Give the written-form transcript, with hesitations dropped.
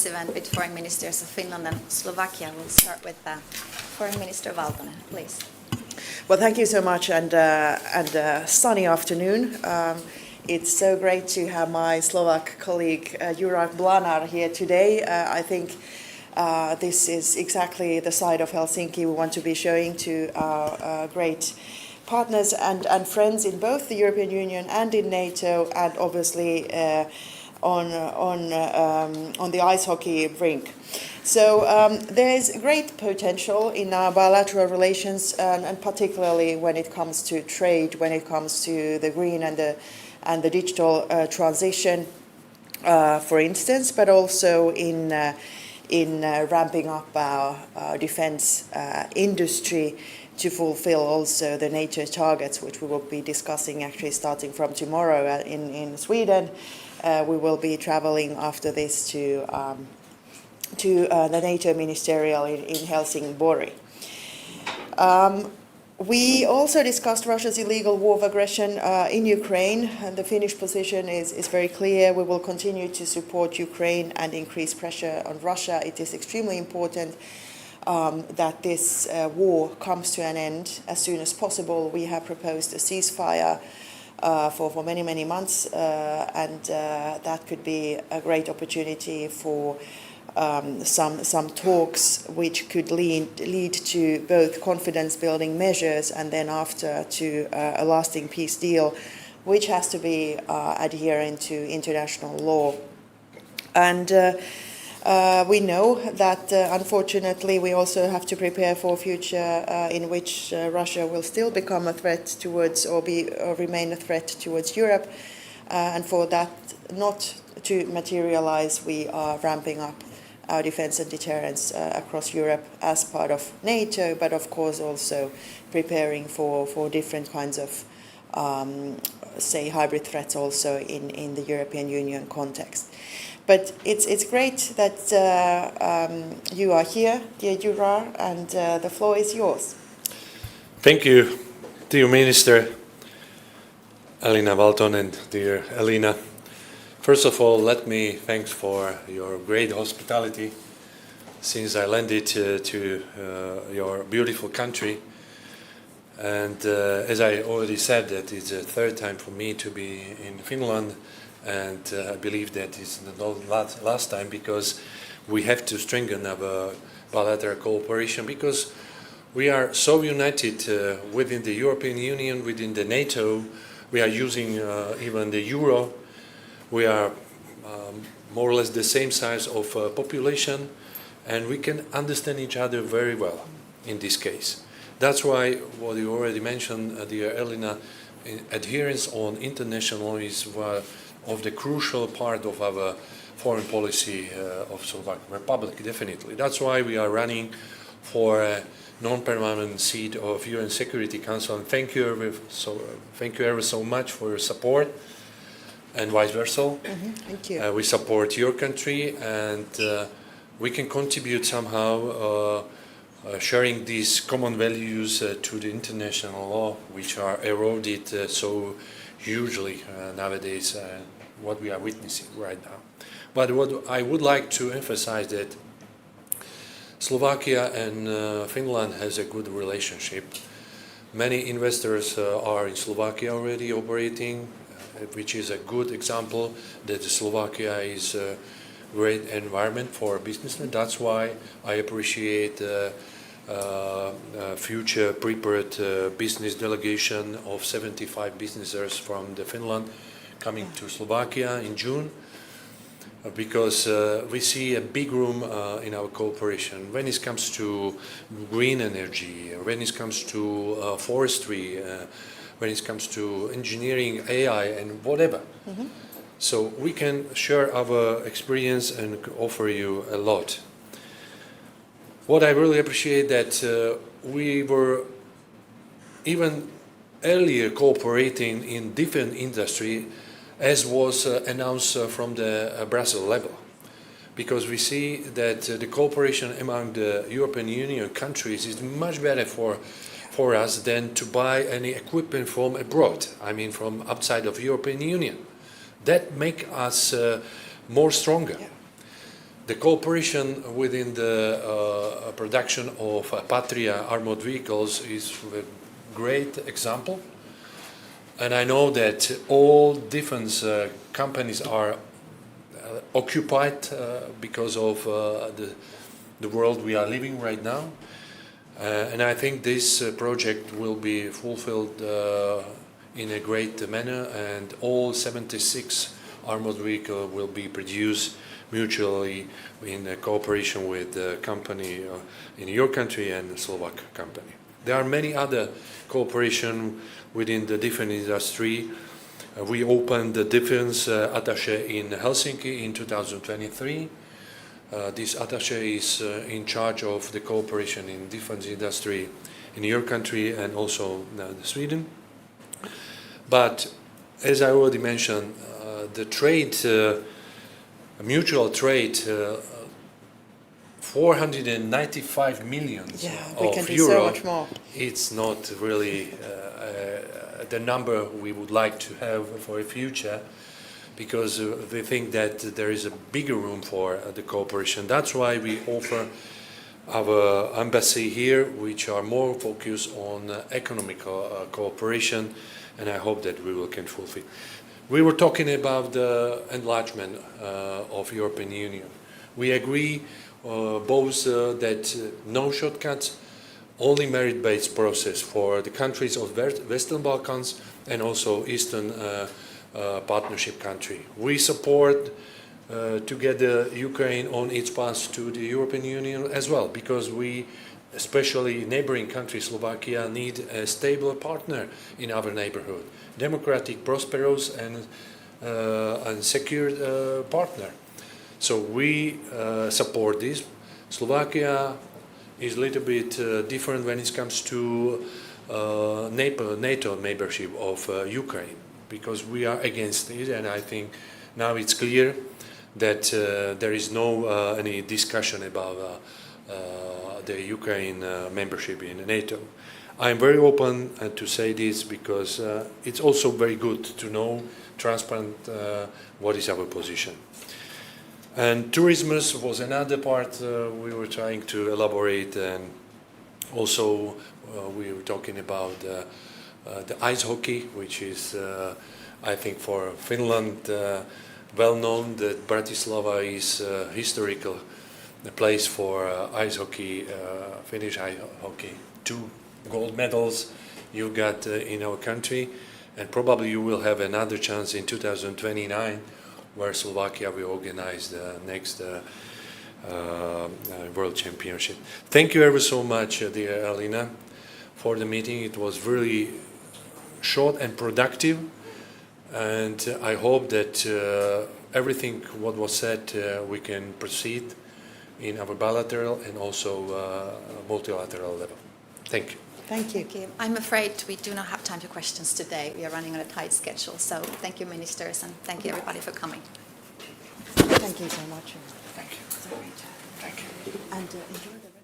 event with foreign ministers of Finland and Slovakia. We'll start with Foreign Minister Valtonen, please. Well, thank you so much, and sunny afternoon. It's so great to have my Slovak colleague Juraj Blanár here today. I think this is exactly the side of Helsinki we want to be showing to our great partners and friends in both the European Union and in NATO, and obviously on the ice hockey rink. So there is great potential in our bilateral relations, and particularly when it comes to trade, when it comes to the green and the digital transition, for instance, but also in ramping up our defense industry to fulfill also the NATO targets, which we will be discussing actually starting from tomorrow in Sweden. We will be traveling after this to the NATO ministerial in Helsingborg. We also discussed Russia's illegal war of aggression in Ukraine, and the Finnish position is very clear. We will continue to support Ukraine and increase pressure on Russia. It is extremely important that this war comes to an end as soon as possible. We have proposed a ceasefire for many months, and that could be a great opportunity for some talks which could lead to both confidence-building measures and then after to a lasting peace deal, which has to be adherent to international law. And we know that unfortunately we also have to prepare for a future in which Russia will still become a threat towards or remain a threat towards Europe, and for that not to materialize, we are ramping up our defense and deterrence across Europe as part of NATO, but of course also preparing for different kinds of say hybrid threats also in the European Union context. But it's great that you are here, dear Juraj, and the floor is yours. Thank you, dear Minister Elina Valtonen, dear Elina. First of all, let me thank for your great hospitality since I landed to your beautiful country. And as I already said, that it's the third time for me to be in Finland. And I believe that it's not last time, because we have to strengthen our bilateral cooperation, because we are so united within the European Union, within the NATO. We are using even the euro. We are more or less the same size of population, and we can understand each other very well in this case. That's why what you already mentioned, dear Elina, adherence on international law is of the crucial part of our foreign policy of Slovak Republic, definitely. That's why we are running for a non-permanent seat of UN Security Council. And thank you ever so much for your support, and vice versa. Thank you. We support your country, and we can contribute somehow sharing these common values to the international law, which are eroded so hugely nowadays, what we are witnessing right now. But what I would like to emphasize that Slovakia and Finland has a good relationship. Many investors are in Slovakia already operating, which is a good example that Slovakia is a great environment for businessmen. That's why I appreciate future prepared business delegation of 75 businesses from Finland coming to Slovakia in June, because we see a big room in our cooperation when it comes to green energy, when it comes to forestry, when it comes to engineering, AI, and whatever. So we can share our experience and offer you a lot. What I really appreciate that we were even earlier cooperating in different industry, as was announced from the Brussels level, because we see that the cooperation among the European Union countries is much better for us than to buy any equipment from abroad, I mean from outside of European Union. That make us more stronger. Yeah. The cooperation within the production of Patria armored vehicles is a great example. And I know that all defense companies are occupied because of the world we are living right now. And I think this project will be fulfilled in a great manner, and all 76 armored vehicles will be produced mutually in cooperation with the company in your country and the Slovak company. There are many other cooperation within the defense industry. We opened the defense attaché in Helsinki in 2023. This attaché is in charge of the cooperation in defense industry in your country and also Sweden. But as I already mentioned, the trade, mutual trade, 495 million we can of do euro. so much more. It's not really the number we would like to have for the future, because we think that there is a bigger room for the cooperation. That's why we offer our embassy here, which are more focused on economic cooperation, and I hope that we can fulfill. We were talking about the enlargement of European Union. We agree both that no shortcuts, only merit-based process for the countries of Western Balkans and also Eastern Partnership country. We support together Ukraine on its path to the European Union as well, because we, especially neighboring country Slovakia, need a stable partner in our neighborhood, democratic, prosperous and secure partner. So we support this. Slovakia is a little bit different when it comes to NATO membership of Ukraine, because we are against it, and I think now it's clear that there is no any discussion about the Ukraine membership in NATO. I am very open to say this because it's also very good to know, transparent, what is our position. And tourism was another part we were trying to elaborate, and also we were talking about the ice hockey, which is, I think, for Finland well known that Bratislava is a historical place for ice hockey, Finnish ice hockey. 2 gold medals you got in our country, and probably you will have another chance in 2029, where Slovakia will organize the next World Championship. Thank you ever so much, dear Elina, for the meeting. It was really short and productive, and I hope that everything what was said we can proceed in our bilateral and also multilateral level. Thank you. Thank you. Thank you. I'm afraid we do not have time for questions today. We are running on a tight schedule. So thank you, ministers, and thank you, everybody, for coming. Thank you so much. Thank you. It's a great job. Thank you. And enjoy the